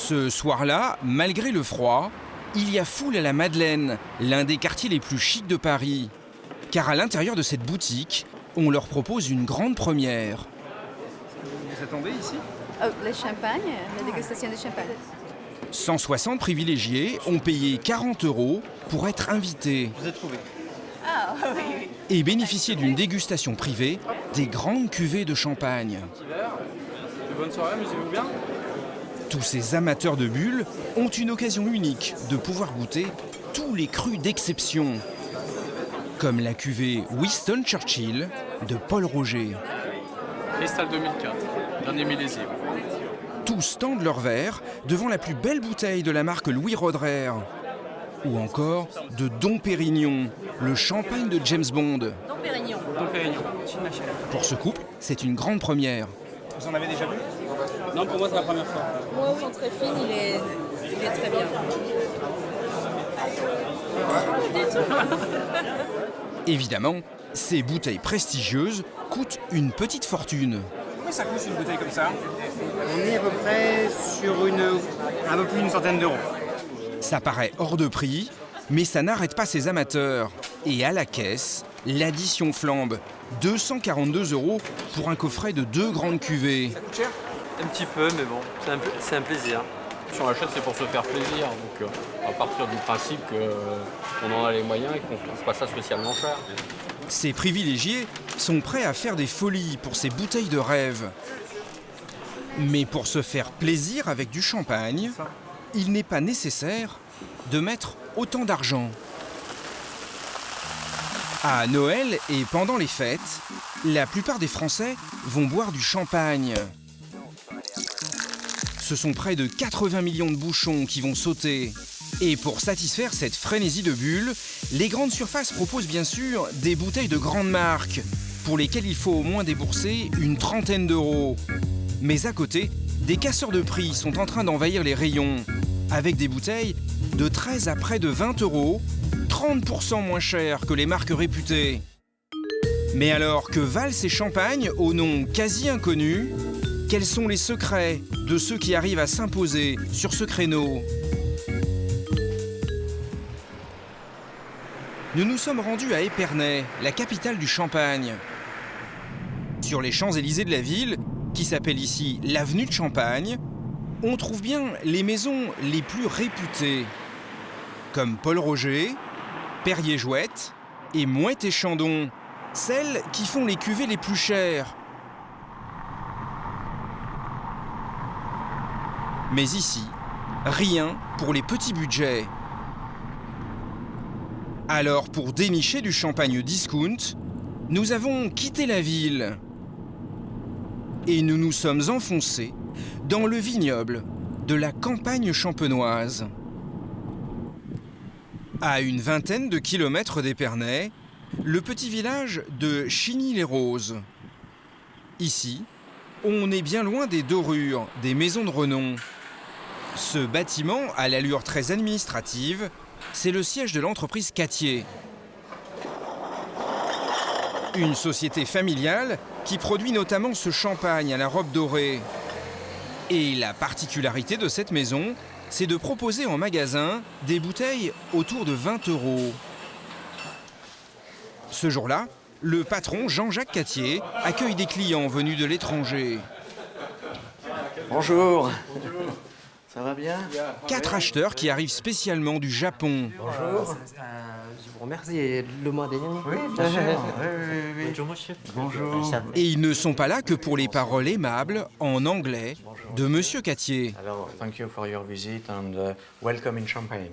Ce soir-là, malgré le froid, il y a foule à la Madeleine, l'un des quartiers les plus chics de Paris. Car à l'intérieur de cette boutique, on leur propose une grande première. Vous attendez ici? Le champagne, la dégustation de champagne. 160 privilégiés ont payé 40 € pour être invités Je vous ai trouvé. Ah oui, oui. et bénéficier d'une dégustation privée des grandes cuvées de champagne. Petit verre. Bonne soirée, amusez-vous bien. Tous ces amateurs de bulles ont une occasion unique de pouvoir goûter tous les crus d'exception, comme la cuvée Winston Churchill de Paul Roger. Cristal 2004, dernier millésime. Tous tendent leur verre devant la plus belle bouteille de la marque Louis Roederer. Ou encore de Dom Pérignon, le champagne de James Bond. Dom Pérignon. Dom Pérignon. Pour ce couple, c'est une grande première. Vous en avez déjà vu? Non, pour moi c'est la première fois. Moi oui, très fine, il est très bien. Évidemment, ces bouteilles prestigieuses coûtent une petite fortune. Combien ça coûte une bouteille comme ça? On est à peu près sur un peu plus d'une centaine d'euros. Ça paraît hors de prix, mais ça n'arrête pas ces amateurs. Et à la caisse, l'addition flambe. 242 € pour un coffret de 2 grandes cuvées. Ça coûte cher? Un petit peu, mais bon, c'est un plaisir. Si on l'achète, c'est pour se faire plaisir. Donc, à partir du principe qu'on en a les moyens et qu'on ne trouve pas ça spécialement cher. Ces privilégiés sont prêts à faire des folies pour ces bouteilles de rêve. Mais pour se faire plaisir avec du champagne, il n'est pas nécessaire de mettre autant d'argent. À Noël et pendant les fêtes, la plupart des Français vont boire du champagne. Ce sont près de 80 millions de bouchons qui vont sauter. Et pour satisfaire cette frénésie de bulles, les grandes surfaces proposent bien sûr des bouteilles de grandes marques, pour lesquelles il faut au moins débourser une trentaine d'euros. Mais à côté, des casseurs de prix sont en train d'envahir les rayons, avec des bouteilles de 13 à près de 20 €, 30% moins chères que les marques réputées. Mais alors, que valent ces champagnes au nom quasi inconnu? Quels sont les secrets de ceux qui arrivent à s'imposer sur ce créneau? Nous nous sommes rendus à Épernay, la capitale du Champagne. Sur les Champs-Élysées de la ville, qui s'appelle ici l'avenue de Champagne, on trouve bien les maisons les plus réputées, comme Paul Roger, Perrier-Jouët et Moët et Chandon, celles qui font les cuvées les plus chères. Mais ici, rien pour les petits budgets. Alors, pour dénicher du champagne discount, nous avons quitté la ville et nous nous sommes enfoncés dans le vignoble de la campagne champenoise. À une vingtaine de kilomètres d'Épernay, le petit village de Chigny-les-Roses. Ici, on est bien loin des dorures, des maisons de renom. Ce bâtiment, à l'allure très administrative, c'est le siège de l'entreprise Cattier. Une société familiale qui produit notamment ce champagne à la robe dorée. Et la particularité de cette maison, c'est de proposer en magasin des bouteilles autour de 20 €. Ce jour-là, le patron Jean-Jacques Cattier accueille des clients venus de l'étranger. Bonjour. Ça va bien? 4 acheteurs qui arrivent spécialement du Japon. Bonjour. Je vous remercie. Le mois dernier. Oui, bien sûr. Oui. Bonjour, monsieur. Bonjour. Et ils ne sont pas là que pour les paroles aimables, en anglais, de Monsieur Cattier. Alors, thank you for your visit and welcome in Champagne.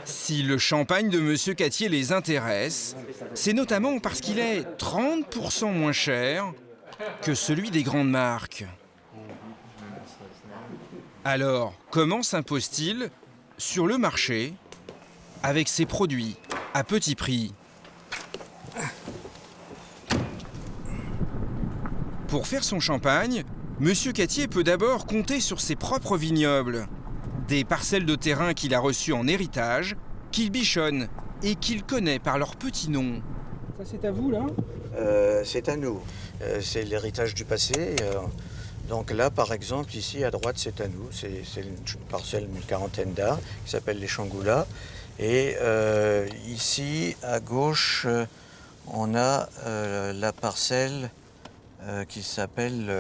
Si le champagne de Monsieur Cattier les intéresse, c'est notamment parce qu'il est 30% moins cher que celui des grandes marques. Alors, comment s'impose-t-il sur le marché avec ses produits à petit prix? Pour faire son champagne, Monsieur Cattier peut d'abord compter sur ses propres vignobles, des parcelles de terrain qu'il a reçues en héritage, qu'il bichonne et qu'il connaît par leur petit nom. Ça c'est à vous là? C'est à nous. C'est l'héritage du passé. Donc là, par exemple, ici à droite, c'est à nous. C'est une parcelle d'une quarantaine d'arts qui s'appelle les Changoulas. Et ici, à gauche, on a la parcelle qui s'appelle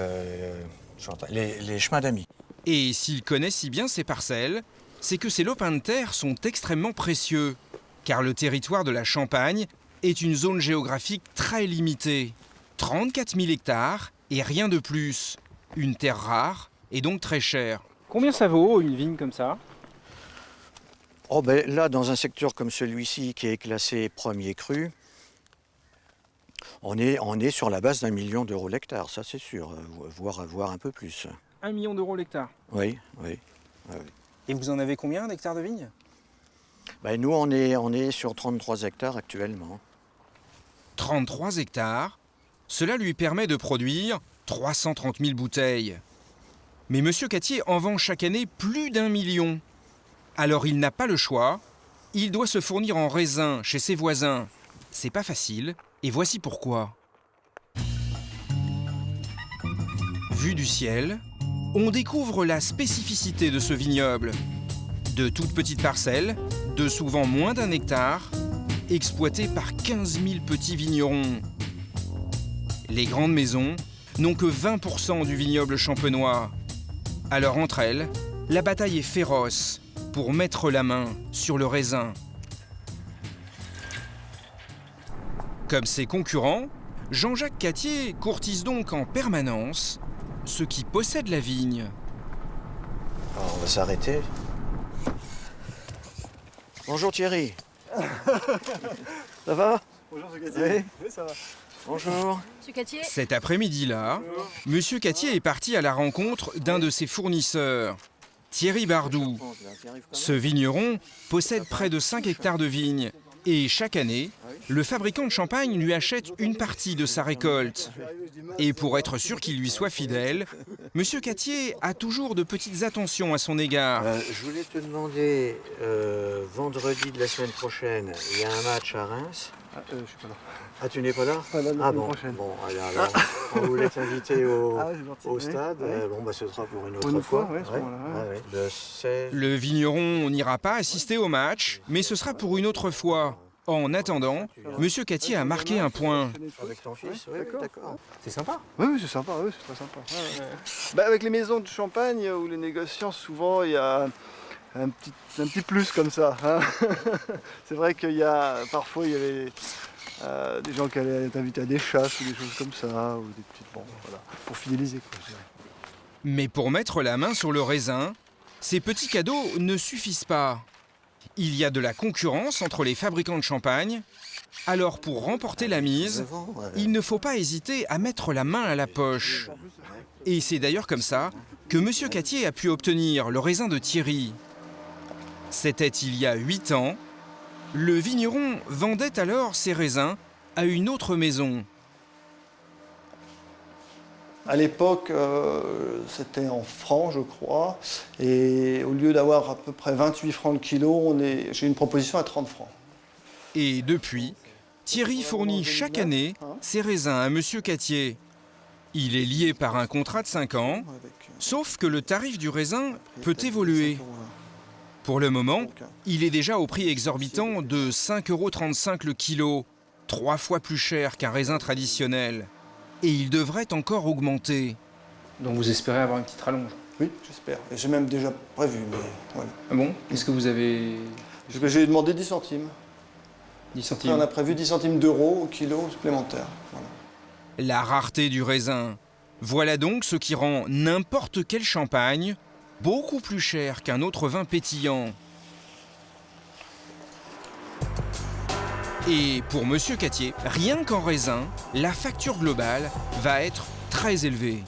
les chemins d'amis. Et s'il connaît si bien ces parcelles, c'est que ces lopins de terre sont extrêmement précieux, car le territoire de la Champagne est une zone géographique très limitée. 34 000 hectares et rien de plus. Une terre rare et donc très chère. Combien ça vaut une vigne comme ça? Oh ben, là, dans un secteur comme celui-ci qui est classé premier cru, on est sur la base d'1 million d'euros l'hectare, ça c'est sûr, voire un peu plus. 1 million d'euros l'hectare. Oui. Et vous en avez combien d'hectares de vignes? Ben, nous, on est sur 33 hectares actuellement. 33 hectares, cela lui permet de produire 330 000 bouteilles. Mais M. Cattier en vend chaque année plus d'1 million. Alors il n'a pas le choix, il doit se fournir en raisin chez ses voisins. C'est pas facile, et voici pourquoi. Vue du ciel, on découvre la spécificité de ce vignoble. De toutes petites parcelles, de souvent moins d'1 hectare, exploitées par 15 000 petits vignerons. Les grandes maisons n'ont que 20% du vignoble champenois. Alors entre elles, la bataille est féroce pour mettre la main sur le raisin. Comme ses concurrents, Jean-Jacques Cattier courtise donc en permanence ceux qui possèdent la vigne. Alors, on va s'arrêter. Bonjour Thierry. Ça va? Bonjour, M. Cattier. Oui, ça va. Bonjour. Monsieur Cattier, Cet après-midi-là, M. Cattier est parti à la rencontre d'un de ses fournisseurs, Thierry Bardou. Ce vigneron possède près de 5 hectares de vignes et chaque année, le fabricant de champagne lui achète une partie de sa récolte. Et pour être sûr qu'il lui soit fidèle, M. Cattier a toujours de petites attentions à son égard. Je voulais te demander, vendredi de la semaine prochaine, il y a un match à Reims. Je suis pas là. Ah, tu n'es pas là? Pas là la semaine prochaine. Bon, alors, on voulait t'inviter au gentil. stade. Oui. Bon, bah, ce sera pour une Pour autre une fois. fois, oui, à ce moment-là, ouais. Le 16. Le vigneron n'ira pas assister au match, mais ce sera pour une autre fois. En attendant, M. Cattier a marqué un point. Avec ton fils, oui, d'accord. C'est sympa. Oui, c'est sympa, oui, c'est très sympa. Bah, avec les maisons de champagne ou les négociants, souvent il y a un petit plus comme ça. Hein. C'est vrai qu'il y a parfois il y avait des gens qui allaient être invités à des chasses ou des choses comme ça, ou des petites voilà, pour fidéliser quoi, je dirais. Mais pour mettre la main sur le raisin, ces petits cadeaux ne suffisent pas. Il y a de la concurrence entre les fabricants de champagne. Alors pour remporter la mise, il ne faut pas hésiter à mettre la main à la poche. Et c'est d'ailleurs comme ça que M. Cattier a pu obtenir le raisin de Thierry. C'était il y a 8 ans. Le vigneron vendait alors ses raisins à une autre maison. À l'époque, c'était en francs, je crois, et au lieu d'avoir à peu près 28 francs le kilo, j'ai une proposition à 30 francs. Et depuis, Thierry fournit chaque année ses raisins à M. Cattier. Il est lié par un contrat de 5 ans, sauf que le tarif du raisin peut évoluer. Pour le moment, il est déjà au prix exorbitant de 5,35 € le kilo, 3 fois plus cher qu'un raisin traditionnel. Et il devrait encore augmenter. Donc vous espérez avoir une petite rallonge? Oui, j'espère. Et j'ai même déjà prévu, mais voilà. Ah bon? Qu'est-ce que vous avez... J'ai demandé 10 centimes. 10 Après, centimes. on a prévu 10 centimes d'euros au kilo supplémentaire. Voilà. La rareté du raisin. Voilà donc ce qui rend n'importe quel champagne beaucoup plus cher qu'un autre vin pétillant. Et pour M. Cattier, rien qu'en raisin, la facture globale va être très élevée.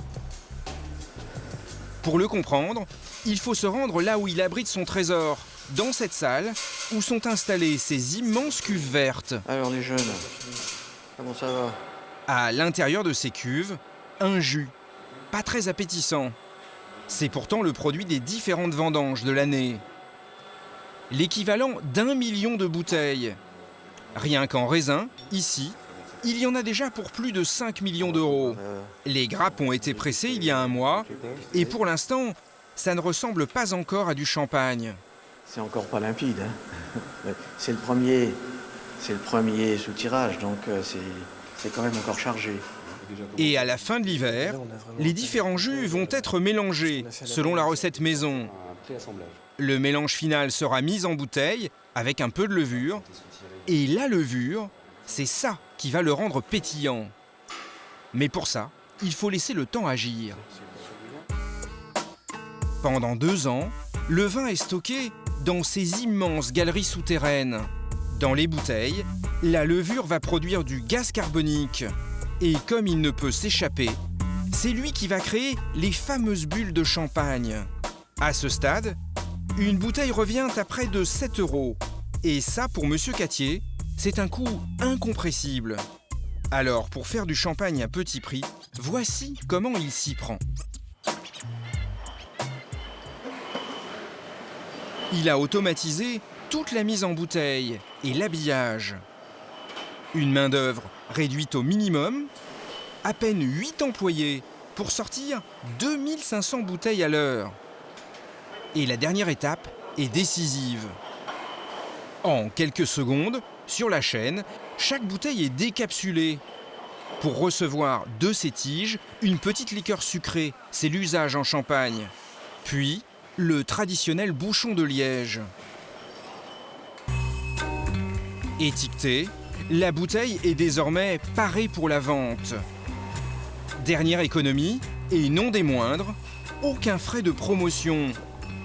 Pour le comprendre, il faut se rendre là où il abrite son trésor, dans cette salle où sont installées ces immenses cuves vertes. Alors les jeunes, comment ça va? À l'intérieur de ces cuves, un jus, pas très appétissant. C'est pourtant le produit des différentes vendanges de l'année. L'équivalent d'1 million de bouteilles. Rien qu'en raisin, ici, il y en a déjà pour plus de 5 millions d'euros. Les grappes ont été pressées il y a un mois et pour l'instant, ça ne ressemble pas encore à du champagne. C'est encore pas limpide, hein. C'est le premier sous-tirage, donc c'est quand même encore chargé. Et à la fin de l'hiver, les différents jus vont être mélangés selon la recette maison. Le mélange final sera mis en bouteille avec un peu de levure. Et la levure, c'est ça qui va le rendre pétillant. Mais pour ça, il faut laisser le temps agir. Pendant 2 ans, le vin est stocké dans ces immenses galeries souterraines. Dans les bouteilles, la levure va produire du gaz carbonique. Et comme il ne peut s'échapper, c'est lui qui va créer les fameuses bulles de champagne. À ce stade, une bouteille revient à près de 7 €. Et ça, pour Monsieur Cattier, c'est un coût incompressible. Alors, pour faire du champagne à petit prix, voici comment il s'y prend. Il a automatisé toute la mise en bouteille et l'habillage. Une main-d'œuvre réduite au minimum, à peine 8 employés pour sortir 2500 bouteilles à l'heure. Et la dernière étape est décisive. En quelques secondes, sur la chaîne, chaque bouteille est décapsulée. Pour recevoir de ces tiges, une petite liqueur sucrée, c'est l'usage en Champagne. Puis, le traditionnel bouchon de liège. Étiquetée, la bouteille est désormais parée pour la vente. Dernière économie, et non des moindres, aucun frais de promotion,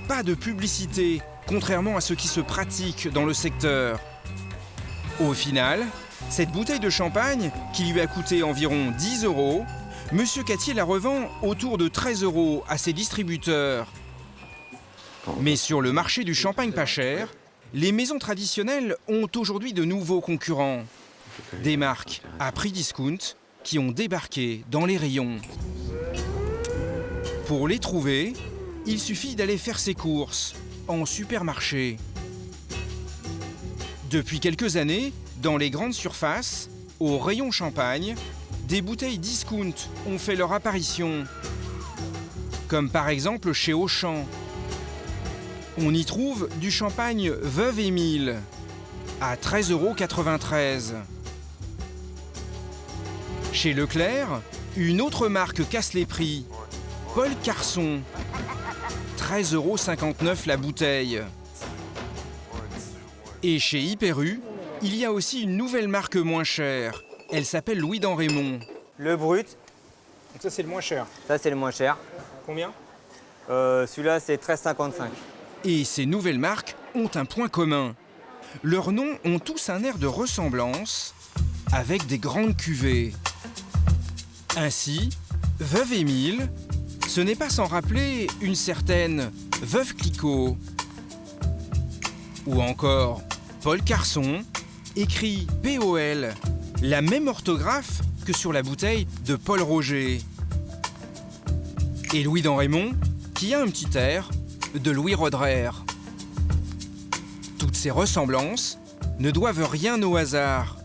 pas de publicité, contrairement à ce qui se pratique dans le secteur. Au final, cette bouteille de champagne, qui lui a coûté environ 10 €, Monsieur Cattier la revend autour de 13 € à ses distributeurs. Mais sur le marché du champagne pas cher, les maisons traditionnelles ont aujourd'hui de nouveaux concurrents. Des marques à prix discount qui ont débarqué dans les rayons. Pour les trouver, il suffit d'aller faire ses courses en supermarché. Depuis quelques années, dans les grandes surfaces, au rayon champagne, des bouteilles discount ont fait leur apparition. Comme par exemple chez Auchan. On y trouve du champagne Veuve Émile à 13,93 €. Chez Leclerc, une autre marque casse les prix. Paul Carson, 13,59 € la bouteille. Et chez Hyper U, il y a aussi une nouvelle marque moins chère. Elle s'appelle Louis d'Enrémont. Le brut, Donc ça, c'est le moins cher. ça c'est le moins cher. Combien? Celui-là c'est 13,55. Et ces nouvelles marques ont un point commun. Leurs noms ont tous un air de ressemblance avec des grandes cuvées. Ainsi, Veuve Émile, ce n'est pas sans rappeler une certaine Veuve Clicquot. Ou encore Paul Carson, écrit POL, la même orthographe que sur la bouteille de Paul Roger. Et Louis d'Enrémont, qui a un petit air de Louis Roederer. Toutes ces ressemblances ne doivent rien au hasard.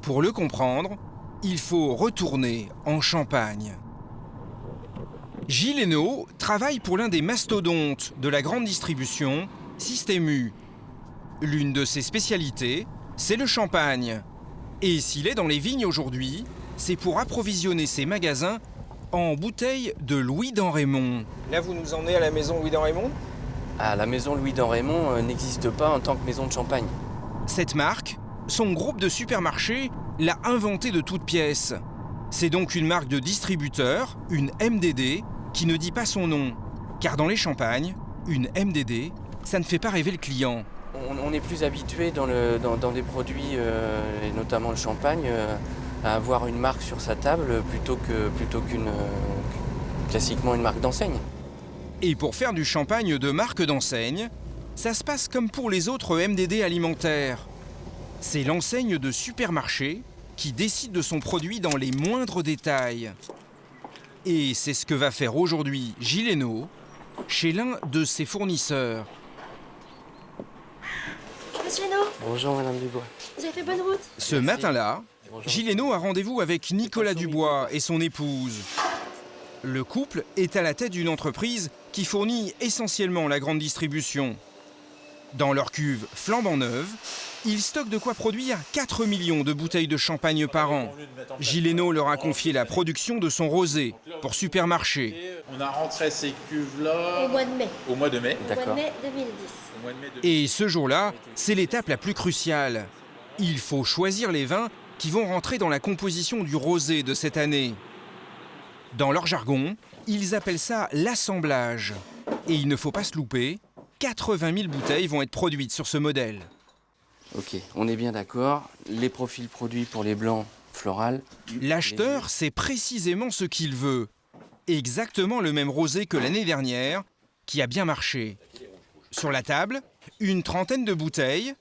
Pour le comprendre, il faut retourner en Champagne. Gilles Hainaut travaille pour l'un des mastodontes de la grande distribution, Système U. L'une de ses spécialités, c'est le champagne. Et s'il est dans les vignes aujourd'hui, c'est pour approvisionner ses magasins en bouteilles de Louis d'Enrémont. Là, vous nous emmenez à la maison Louis d'Enrémont? Ah, la maison Louis d'Enrémont n'existe pas en tant que maison de champagne. Cette marque, son groupe de supermarchés l'a inventée de toutes pièces. C'est donc une marque de distributeur, une MDD, qui ne dit pas son nom. Car dans les champagnes, une MDD, ça ne fait pas rêver le client. On est plus habitué dans des produits, et notamment le champagne, à avoir une marque sur sa table plutôt qu'une classiquement une marque d'enseigne. Et pour faire du champagne de marque d'enseigne, ça se passe comme pour les autres MDD alimentaires. C'est l'enseigne de supermarché qui décide de son produit dans les moindres détails. Et c'est ce que va faire aujourd'hui Gilles Hainaut chez l'un de ses fournisseurs. monsieur Hainaut. Bonjour Madame Dubois. Vous avez fait bonne route. Ce matin-là, Gilles Hainaut a rendez-vous avec Nicolas Dubois et son épouse. Le couple est à la tête d'une entreprise qui fournit essentiellement la grande distribution. Dans leur cuve flambant neuve, ils stockent de quoi produire 4 millions de bouteilles de champagne par an. Gilles Hainaut leur a confié la production de son rosé pour supermarché. On a rentré ces cuves-là Au mois de mai. au mois de mai. Au mois de mai 2010. Au mois de mai Et ce jour-là, c'est l'étape la plus cruciale. Il faut choisir les vins qui vont rentrer dans la composition du rosé de cette année. Dans leur jargon, ils appellent ça l'assemblage. Et il ne faut pas se louper, 80 000 bouteilles vont être produites sur ce modèle. Ok, on est bien d'accord. Les profils produits pour les blancs florales. L'acheteur sait précisément ce qu'il veut. Exactement le même rosé que l'année dernière, qui a bien marché. Sur la table, une trentaine de bouteilles,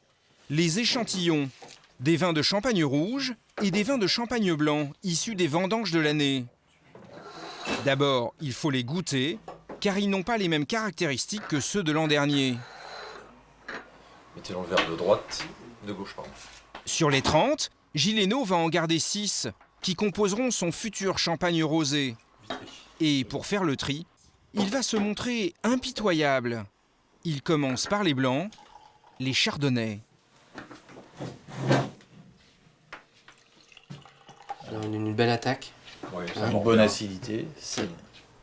les échantillons, des vins de champagne rouge et des vins de champagne blanc issus des vendanges de l'année. D'abord, il faut les goûter, car ils n'ont pas les mêmes caractéristiques que ceux de l'an dernier. Mettez dans le verre de droite, de gauche, pardon. Sur les 30, Gilles Hainaut va en garder 6, qui composeront son futur champagne rosé. Et pour faire le tri, il va se montrer impitoyable. Il commence par les blancs, les chardonnays. Une belle attaque. Ouais, Une bonne acidité.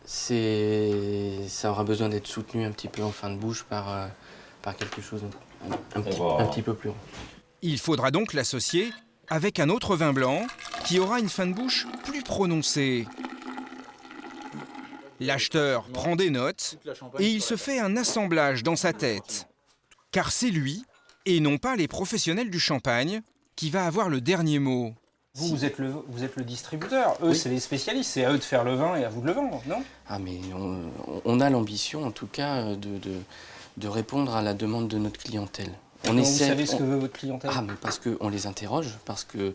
Ça aura besoin d'être soutenu un petit peu en fin de bouche par quelque chose un petit peu plus rond. Il faudra donc l'associer avec un autre vin blanc qui aura une fin de bouche plus prononcée. L'acheteur prend des notes et il se fait un assemblage dans sa tête. Car c'est lui, et non pas les professionnels du champagne, qui va avoir le dernier mot. Vous êtes le distributeur. Eux, c'est les spécialistes. C'est à eux de faire le vin et à vous de le vendre, non? Ah mais on a l'ambition en tout cas de répondre à la demande de notre clientèle. Vous savez ce que veut votre clientèle? Ah mais parce qu'on les interroge, parce que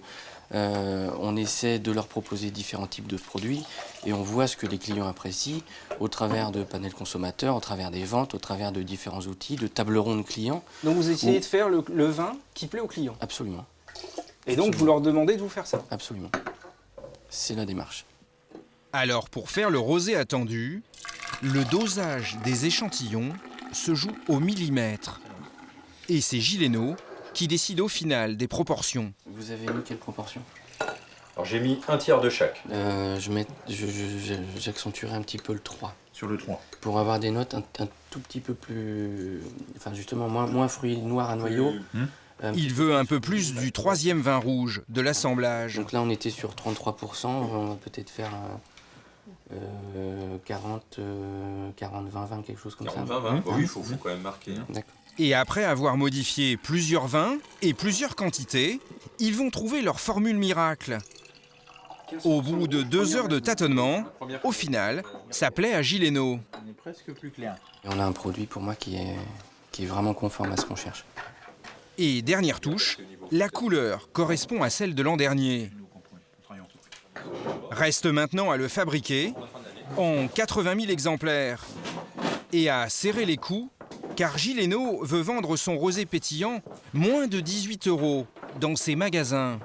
on essaie de leur proposer différents types de produits et on voit ce que les clients apprécient au travers de panels consommateurs, au travers des ventes, au travers de différents outils, de tables rondes clients. Donc vous essayez de faire le vin qui plaît aux clients? Absolument. Et donc vous leur demandez de vous faire ça? Absolument. C'est la démarche. Alors pour faire le rosé attendu, le dosage des échantillons se joue au millimètre. Et c'est Gilles Hainaut qui décide au final des proportions. Vous avez mis quelle proportion? Alors j'ai mis un tiers de chaque. J'accentuerai un petit peu le 3. Sur le 3. Pour avoir des notes un tout petit peu plus... Enfin justement, moins fruits noirs à noyau. Il veut un peu plus du troisième vin rouge de l'assemblage. Donc là on était sur 33%, on va peut-être faire 40, 20, 20, quelque chose comme 40, ça. 20, 20. Oui, il faut quand même marquer. Hein. D'accord. Et après avoir modifié plusieurs vins et plusieurs quantités, ils vont trouver leur formule miracle. Au bout de 2 heures de tâtonnement, au final, ça plaît à Gilles Hainaut. On est presque plus clair. Et on a un produit pour moi qui est vraiment conforme à ce qu'on cherche. Et dernière touche, la couleur correspond à celle de l'an dernier. Reste maintenant à le fabriquer en 80 000 exemplaires et à serrer les coups, car Gilles Hainaut veut vendre son rosé pétillant moins de 18 € dans ses magasins.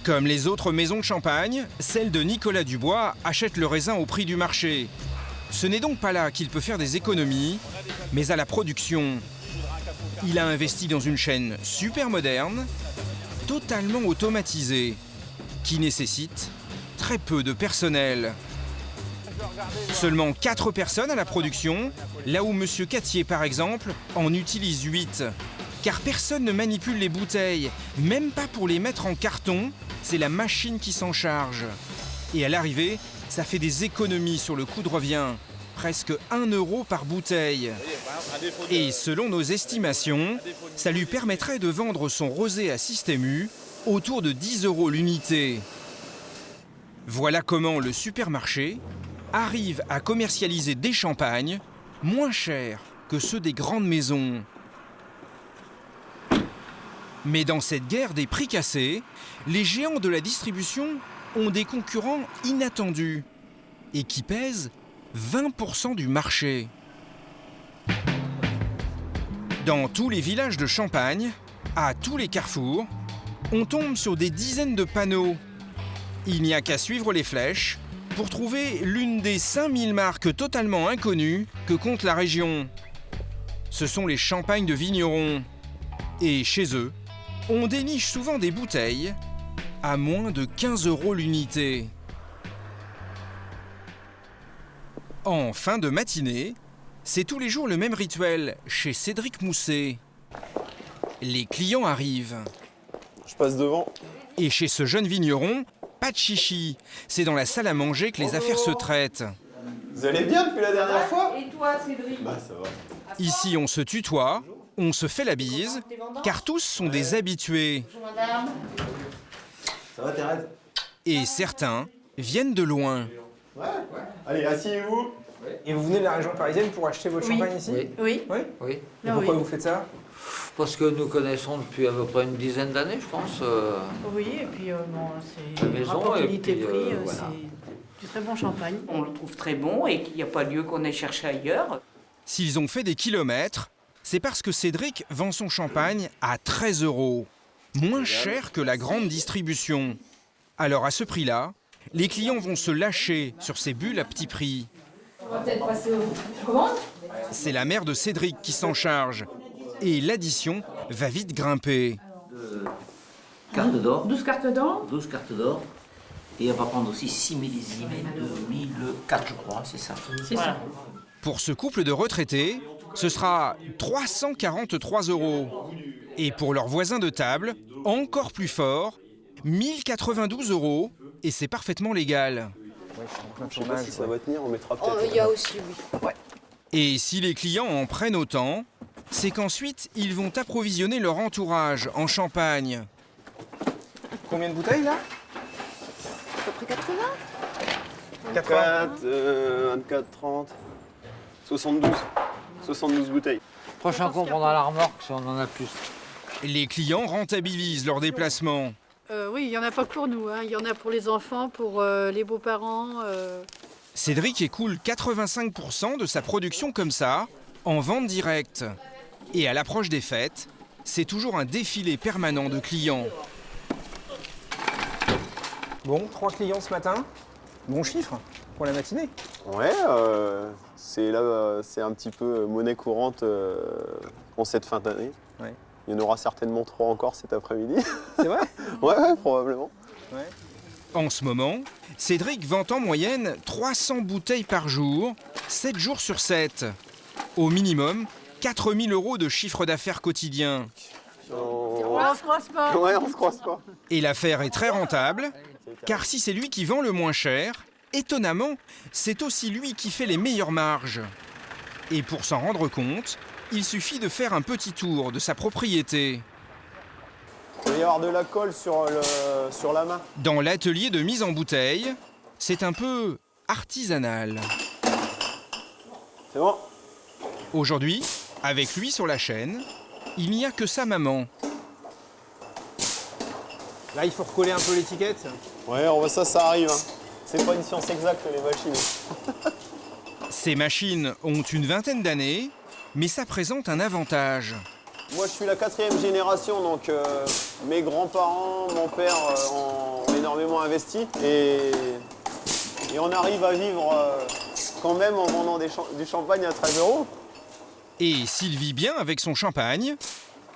Comme les autres maisons de champagne, celle de Nicolas Dubois achète le raisin au prix du marché. Ce n'est donc pas là qu'il peut faire des économies, mais à la production. Il a investi dans une chaîne super moderne, totalement automatisée, qui nécessite très peu de personnel. Seulement 4 personnes à la production, là où Monsieur Cattier, par exemple, en utilise 8. Car personne ne manipule les bouteilles, même pas pour les mettre en carton, c'est la machine qui s'en charge. Et à l'arrivée, ça fait des économies sur le coût de revient, presque 1 € par bouteille. Et selon nos estimations, ça lui permettrait de vendre son rosé à Système U autour de 10 € l'unité. Voilà comment le supermarché arrive à commercialiser des champagnes moins chers que ceux des grandes maisons. Mais dans cette guerre des prix cassés, les géants de la distribution ont des concurrents inattendus et qui pèsent 20% du marché. Dans tous les villages de Champagne, à tous les carrefours, on tombe sur des dizaines de panneaux. Il n'y a qu'à suivre les flèches pour trouver l'une des 5000 marques totalement inconnues que compte la région. Ce sont les champagnes de vignerons. Et chez eux, on déniche souvent des bouteilles à moins de 15 € l'unité. En fin de matinée, c'est tous les jours le même rituel chez Cédric Mousset. Les clients arrivent. Je passe devant. Et chez ce jeune vigneron, pas de chichi. C'est dans la salle à manger que les affaires se traitent. Vous allez bien depuis la dernière fois? Et toi, Cédric? Bah ça va. Ici, on se tutoie, on se fait la bise, car tous sont des habitués. Bonjour madame. Ça va Thérèse? Et certains viennent de loin. Ouais. Allez, asseyez-vous. Et vous venez de la région parisienne pour acheter votre champagne ici? Oui. Oui. Oui. Et pourquoi vous faites ça? Parce que nous connaissons depuis à peu près une dizaine d'années, je pense. Oui, et puis c'est la maison, rapport et qualité-prix, puis, voilà. c'est du très bon champagne. On le trouve très bon et qu'il n'y a pas lieu qu'on ait cherché ailleurs. S'ils ont fait des kilomètres, c'est parce que Cédric vend son champagne à 13 €, moins cher que la grande distribution. Alors à ce prix-là, les clients vont se lâcher sur ces bulles à petit prix. On va peut-être passer aux commandes. C'est la mère de Cédric qui s'en charge. Et l'addition va vite grimper. Carte d'or. 12 cartes d'or. 12 cartes d'or. Et on va prendre aussi 6 millésimes, 2004 je crois, c'est ça. C'est ça. Pour ce couple de retraités, ce sera 343 €. Et pour leurs voisins de table, encore plus fort, 1092 €. Et c'est parfaitement légal. Je sais pas si ça va tenir, on mettra peut-être. Il y a aussi, oui. Ouais. Et si les clients en prennent autant, c'est qu'ensuite, ils vont approvisionner leur entourage en champagne. Combien de bouteilles là? À peu près 80. 24, 24, 30, 72. 72 bouteilles. Prochain coup, on prendra la remorque si on en a plus. Les clients rentabilisent leurs déplacements. Oui, il n'y en a pas que pour nous, hein. Il y en a pour les enfants, pour les beaux-parents. Cédric écoule 85% de sa production comme ça, en vente directe. Et à l'approche des fêtes, c'est toujours un défilé permanent de clients. Bon, 3 clients ce matin. Bon chiffre pour la matinée. Ouais, c'est là, c'est un petit peu monnaie courante en cette fin d'année. Ouais. Il y en aura certainement 3 encore cet après-midi. C'est vrai? Ouais, probablement. Ouais. En ce moment, Cédric vend en moyenne 300 bouteilles par jour, 7 jours sur 7. Au minimum, 4000 € de chiffre d'affaires quotidien. On se croise pas. Ouais, on se croise pas. Et l'affaire est très rentable, car si c'est lui qui vend le moins cher, étonnamment, c'est aussi lui qui fait les meilleures marges. Et pour s'en rendre compte, il suffit de faire un petit tour de sa propriété. Il va y avoir de la colle sur la main. Dans l'atelier de mise en bouteille, c'est un peu artisanal. C'est bon? Aujourd'hui, avec lui sur la chaîne, il n'y a que sa maman. Là, il faut recoller un peu l'étiquette. Ouais, ça arrive. Hein. C'est pas une science exacte, les machines. Ces machines ont une vingtaine d'années, mais ça présente un avantage. Moi, je suis la 4e génération, donc mes grands-parents, mon père ont énormément investi. Et on arrive à vivre quand même en vendant du champagne à 13 €. Et s'il vit bien avec son champagne,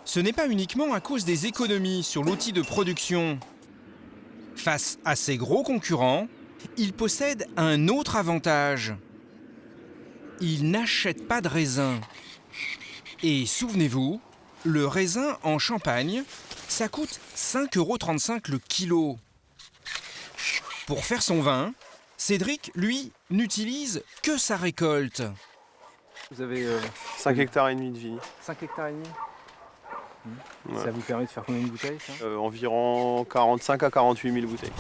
ce n'est pas uniquement à cause des économies sur l'outil de production. Face à ses gros concurrents, il possède un autre avantage. Il n'achète pas de raisin. Et souvenez-vous, le raisin en Champagne, ça coûte 5,35 € le kilo. Pour faire son vin, Cédric, lui, n'utilise que sa récolte. Vous avez 5 hectares et demi de vigne. 5 hectares et demi. Ouais. Ça vous permet de faire combien de bouteilles ça? Environ 45 à 48 000 bouteilles.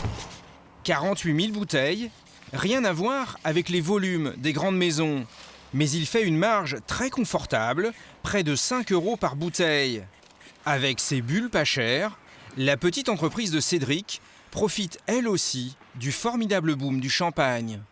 48 000 bouteilles, rien à voir avec les volumes des grandes maisons. Mais il fait une marge très confortable, près de 5 € par bouteille. Avec ses bulles pas chères, la petite entreprise de Cédric profite elle aussi du formidable boom du champagne.